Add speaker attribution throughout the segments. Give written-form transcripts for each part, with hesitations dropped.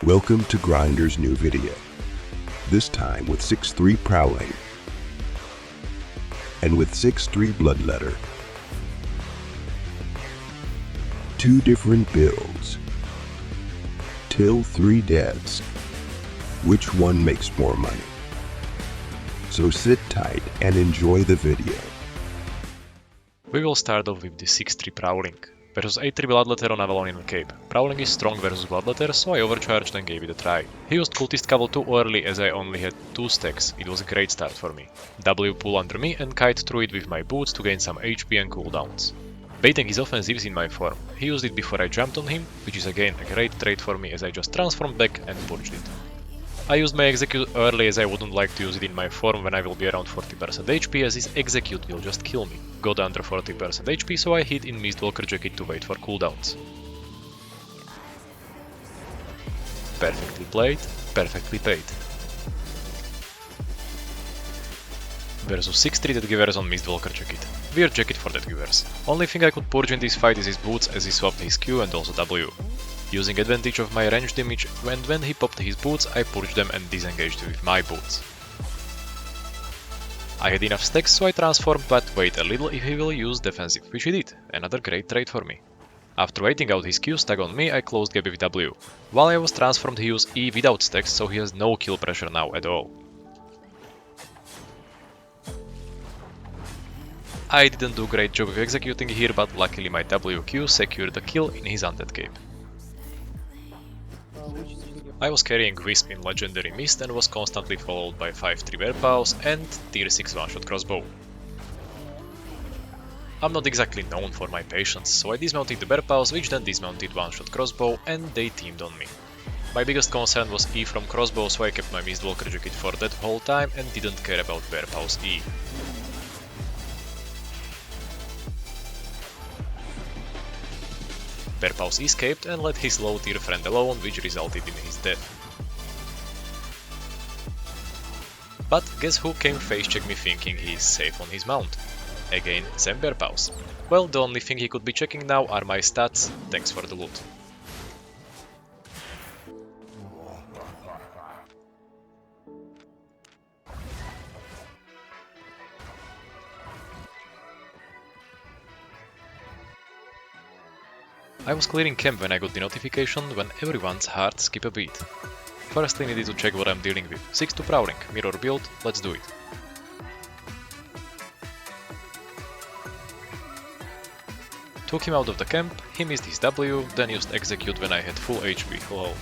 Speaker 1: Welcome to Grindr's new video, this time with 6-3 prowling and with 6-3 bloodletter. Two different builds, till 3 deaths. Which one makes more money? So sit tight and enjoy the video.
Speaker 2: We will start off with the 6-3 prowling versus 8-3 bloodletter on ALBION cape. Prowling is strong versus bloodletter, so I overcharged and gave it a try. He used cultist couple too early as I only had 2 stacks. It was a great start for me. W pull under me and kite through it with my boots to gain some HP and cooldowns. Baiting his offensives in my form. He used it before I jumped on him, which is again a great trait for me as I just transformed back and purged it. I used my execute early as I wouldn't like to use it in my form when I will be around 40% HP, as his execute will just kill me. Got under 40% HP, so I hit in Mistwalker Jacket to wait for cooldowns. Perfectly played, perfectly paid. Versus 6-3 deathgivers on Mistwalker Jacket. Weird jacket for deathgivers. Only thing I could purge in this fight is his boots, as he swapped his Q and also W. Using advantage of my range damage, and when he popped his boots, I purged them and disengaged with my boots. I had enough stacks, so I transformed, but wait a little if he will use defensive, which he did. Another great trait for me. After waiting out his Q stag on me, I closed gap with W. While I was transformed, he used E without stacks, so he has no kill pressure now at all. I didn't do great job of executing here, but luckily my WQ secured the kill in his undead cape. I was carrying Wisp in Legendary Mist and was constantly followed by 5-3 bearpaws and tier 6 one-shot crossbow. I'm not exactly known for my patience, so I dismounted the bearpaws, which then dismounted one-shot crossbow, and they teamed on me. My biggest concern was E from crossbow, so I kept my Mistwalker Jacket for that whole time and didn't care about bearpaws E. Bearpaws escaped and let his low tier friend alone, which resulted in his death. But guess who came face check me thinking he is safe on his mount? Again, same bearpaws. Well, the only thing he could be checking now are my stats, thanks for the loot. I was clearing camp when I got the notification when everyone's heart skipped a beat. Firstly needed to check what I'm dealing with. 6-2 prowling, mirror build, let's do it. Took him out of the camp, he missed his W, then used execute when I had full HP, lol.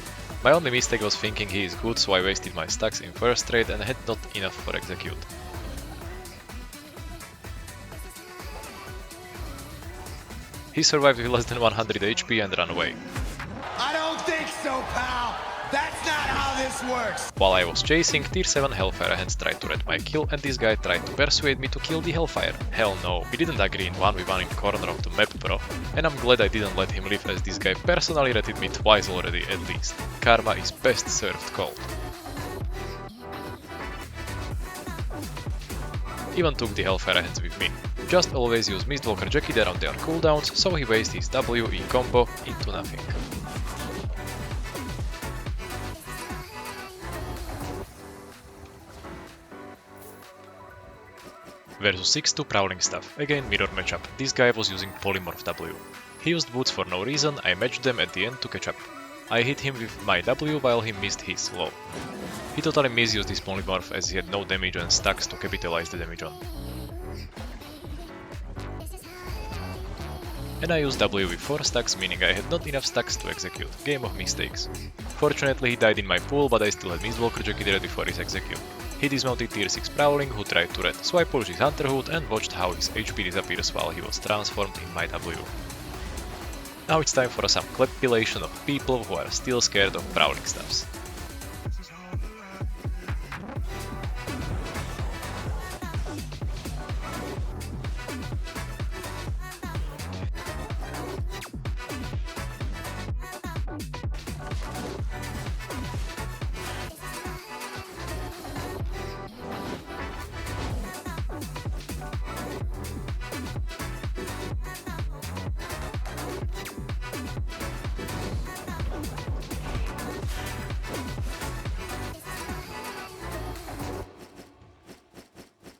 Speaker 2: My only mistake was thinking he is good, so I wasted my stacks in first trade and had not enough for execute. He survived with less than 100 HP and ran away.
Speaker 3: I don't think so, pal! That's not how this works!
Speaker 2: While I was chasing, tier 7 hellfire hands tried to red my kill and this guy tried to persuade me to kill the hellfire. Hell no, we didn't agree in 1v1 in corner of the map, bro. And I'm glad I didn't let him live, as this guy personally rated me twice already at least. Karma is best served cold. Even took the hellfire hands with me. Just always use Mistwalker Jacket around their cooldowns, so he wastes his W-E combo into nothing. Versus 6-2 prowling stuff, again mirror matchup. This guy was using polymorph W. He used boots for no reason, I matched them at the end to catch up. I hit him with my W while he missed his low. He totally misused his polymorph as he had no damage and stacks to capitalize the damage on. And I used W with 4 stacks, meaning I had not enough stacks to execute. Game of mistakes. Fortunately he died in my pool, but I still had Mistwalker Jacket ready for his execute. He dismounted tier 6 prowling who tried to red, so I pulled his hunter hood and watched how his HP disappears while he was transformed in my W. Now it's time for some clappilation of people who are still scared of prowling stuffs.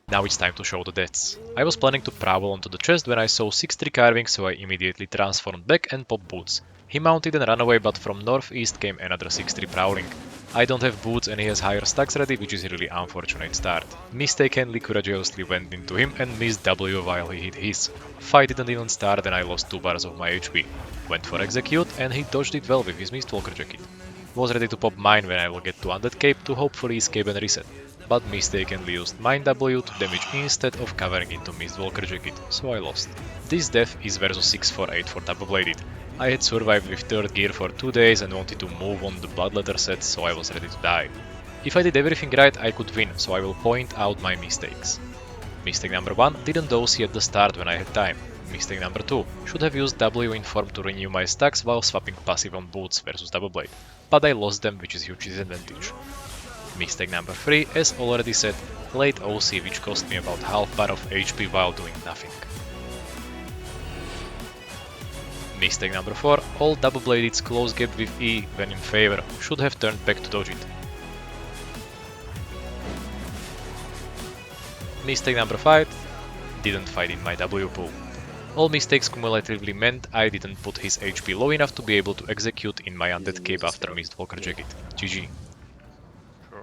Speaker 2: Now it's time to show the deaths. I was planning to prowl onto the chest when I saw 6-3 carving, so I immediately transformed back and popped boots. He mounted and ran away, but from northeast came another 6-3 prowling. I don't have boots and he has higher stacks ready, which is a really unfortunate start. Mistakenly courageously went into him and missed W while he hit his. Fight didn't even start and I lost 2 bars of my HP. Went for execute and he dodged it well with his Mistwalker jacket. Was ready to pop mine when I will get to Undead Cape to hopefully escape and reset, but mistakenly used mine W to damage instead of covering into Mistwalker jacket, so I lost. This death is versus 648 for doublebladed. I had survived with 3rd gear for 2 days and wanted to move on the bloodletter set, so I was ready to die. If I did everything right, I could win, so I will point out my mistakes. Mistake number 1, didn't dose at the start when I had time. Mistake number 2, should have used W inform to renew my stacks while swapping passive on boots versus doubleblade, but I lost them, which is huge disadvantage. Mistake number 3, as already said, late OC, which cost me about half bar of HP while doing nothing. Mistake number 4, all double-bladed's close gap with E when in favor, should have turned back to dodge it. Mistake number 5, didn't fight in my W pool. All mistakes cumulatively meant I didn't put his HP low enough to be able to execute in my Undead Cape after Mistwalker jacket. GG.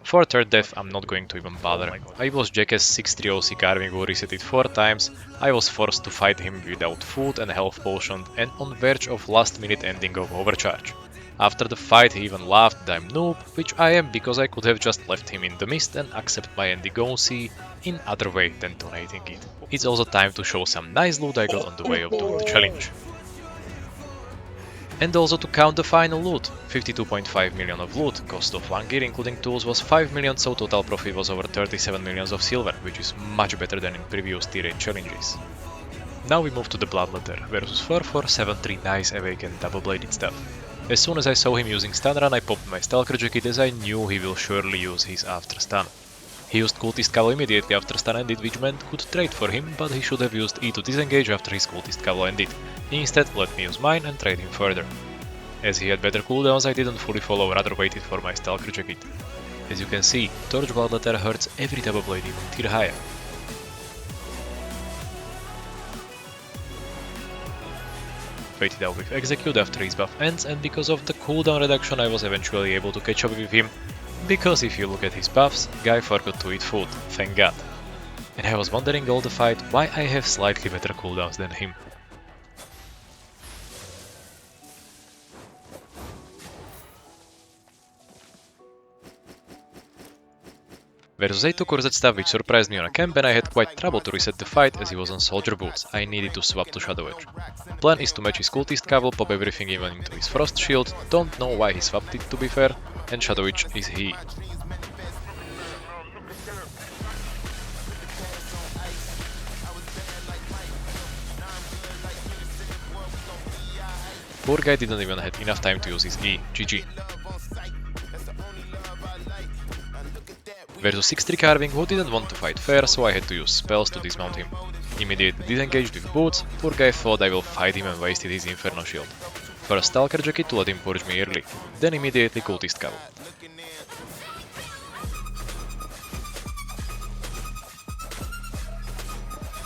Speaker 2: For 3rd death, I'm not going to even bother. I was Jackass 6-3 OC carving who reset it 4 times, I was forced to fight him without food and health potion and on verge of last minute ending of overcharge. After the fight he even laughed that I'm noob, which I am because I could have just left him in the mist and accept my ending OC in other way than donating it. It's also time to show some nice loot I got on the way of doing the challenge. And also to count the final loot, 52.5 million of loot, cost of 1 gear including tools was 5 million, so total profit was over 37 millions of silver, which is much better than in previous tier 8 challenges. Now we move to the bloodletter versus 4473 nice awakened double-bladed stuff. As soon as I saw him using stun run, I popped my stalker jacket as I knew he will surely use his after stun. He used cultist cowl immediately after stun ended, which meant could trade for him, but he should have used E to disengage after his cultist cowl ended. Instead, let me use mine and trade him further. As he had better cooldowns, I didn't fully follow, rather waited for my stalker jacket. As you can see, Torch bloodletter hurts every double-blade even tier higher. Waited out with execute after his buff ends, and because of the cooldown reduction I was eventually able to catch up with him. Because if you look at his buffs, guy forgot to eat food, thank god. And I was wondering all the fight why I have slightly better cooldowns than him. Versus 8 cursed stuff, which surprised me on a camp, and I had quite trouble to reset the fight as he was on soldier boots. I needed to swap to Shadow Edge. Plan is to match his cultist cowl, pop everything even into his frost shield, don't know why he swapped it to be fair, and Shadow Edge is he. Poor guy didn't even have enough time to use his E, GG. Versus 6-3 carving who didn't want to fight fair, so I had to use spells to dismount him. Immediately disengaged with boots, poor guy thought I will fight him and wasted his inferno shield. First stalker jacket to let him purge me early, then immediately cultist cowl.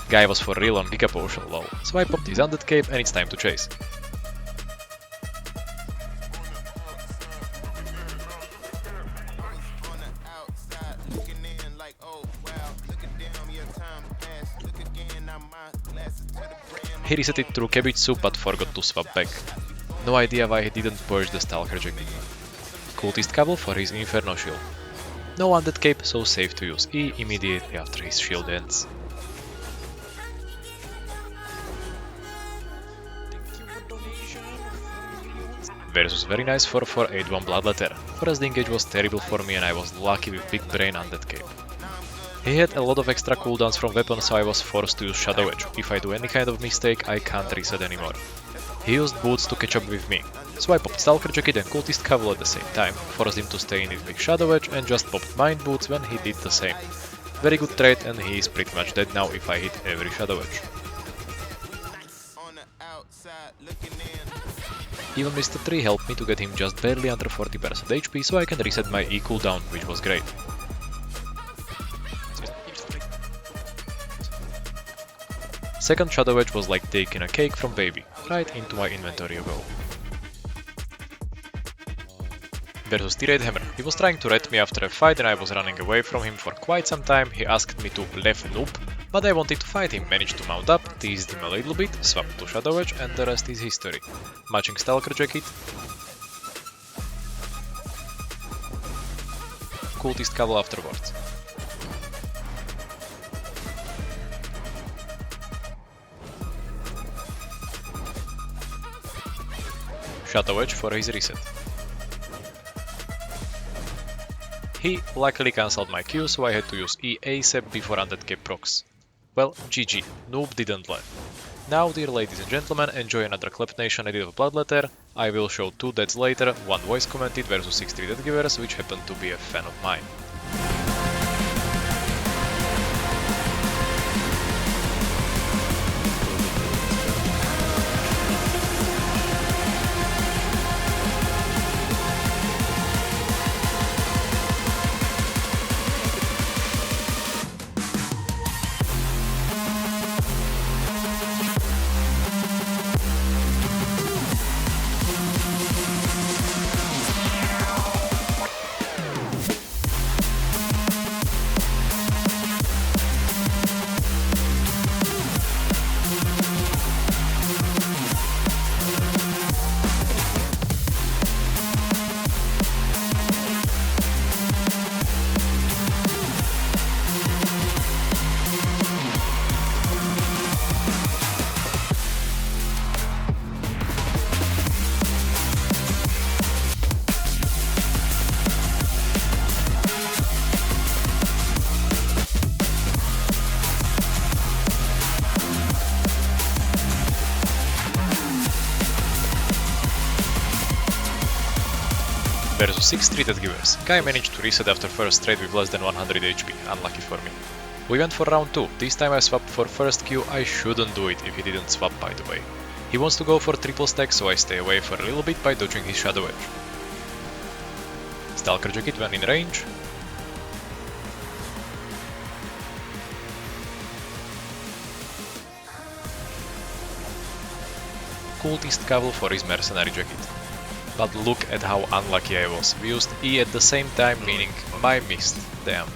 Speaker 2: Guy was for real on Giga Potion low, so I popped his Undead Cape and it's time to chase. He resetted through cabbage soup but forgot to swap back. No idea why he didn't purge the stalker jacket. Cultist cowl for his inferno shield. No Undead Cape, so safe to use E immediately after his shield ends. Versus very nice 4481 bloodletter. First engage was terrible for me and I was lucky with big brain Undead Cape. He had a lot of extra cooldowns from weapons, so I was forced to use Shadow Edge. If I do any kind of mistake, I can't reset anymore. He used boots to catch up with me, so I popped Stalker Jacket and Cultist Cowl at the same time, forced him to stay in it with Shadow Edge and just popped Mind Boots when he did the same. Very good trade and he is pretty much dead now if I hit every Shadow Edge. Even Mr. 3 helped me to get him just barely under 40% HP, so I can reset my E cooldown, which was great. Second Shadow Edge was like taking a cake from baby, right into my inventory you go. Versus T8 Hammer. He was trying to ret me after a fight and I was running away from him for quite some time. He asked me to left noob, but I wanted to fight him, managed to mount up, teased him a little bit, swapped to Shadow Edge and the rest is history. Matching Stalker Jacket. Cultist Cowl afterwards. Shadow Edge for his reset. He luckily cancelled my Q, so I had to use E ASAP before Undead Cape procs. Well, GG, noob didn't learn. Now, dear ladies and gentlemen, enjoy another clappnation edit of Bloodletter. I will show 2 deaths later, 1 voice commented versus 63 deathgivers, which happened to be a fan of mine. Versus 6-3 deathgivers. Guy managed to reset after first trade with less than 100 HP, unlucky for me. We went for round 2, this time I swapped for first Q, I shouldn't do it if he didn't swap by the way. He wants to go for triple stack, so I stay away for a little bit by dodging his Shadow Edge. Stalker Jacket when in range. Cultist Cowl for his Mercenary Jacket. But look at how unlucky I was. We used E at the same time, meaning I missed. Damn.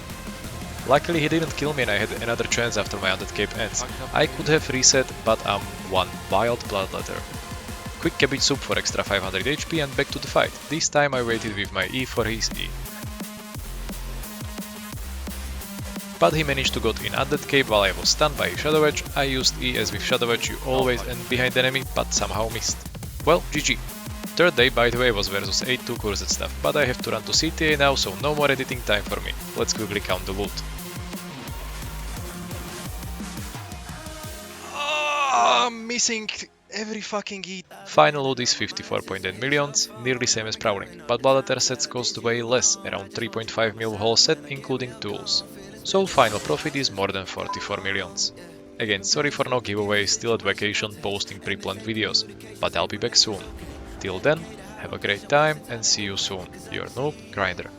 Speaker 2: Luckily he didn't kill me and I had another chance after my Undead Cape ends. I could have reset, but I'm one wild Bloodletter. Quick cabbage soup for extra 500 HP and back to the fight. This time I waited with my E for his E. But he managed to get in Undead Cape while I was stunned by his Shadow Edge. I used E as with Shadow Edge you always end behind the enemy, but somehow missed. Well, GG. Third day, by the way, was versus 8-2 cursed stuff, but I have to run to CTA now, so no more editing time for me. Let's quickly count the loot. Oh, I'm missing every fucking hit. Final loot is 54.8 millions, nearly same as prowling, but Bloodletter sets cost way less, around 3.5 mil whole set, including tools. So final profit is more than 44 millions. Again, sorry for no giveaway, still at vacation posting pre-planned videos, but I'll be back soon. Till then, have a great time and see you soon. Your noob, Grindrr.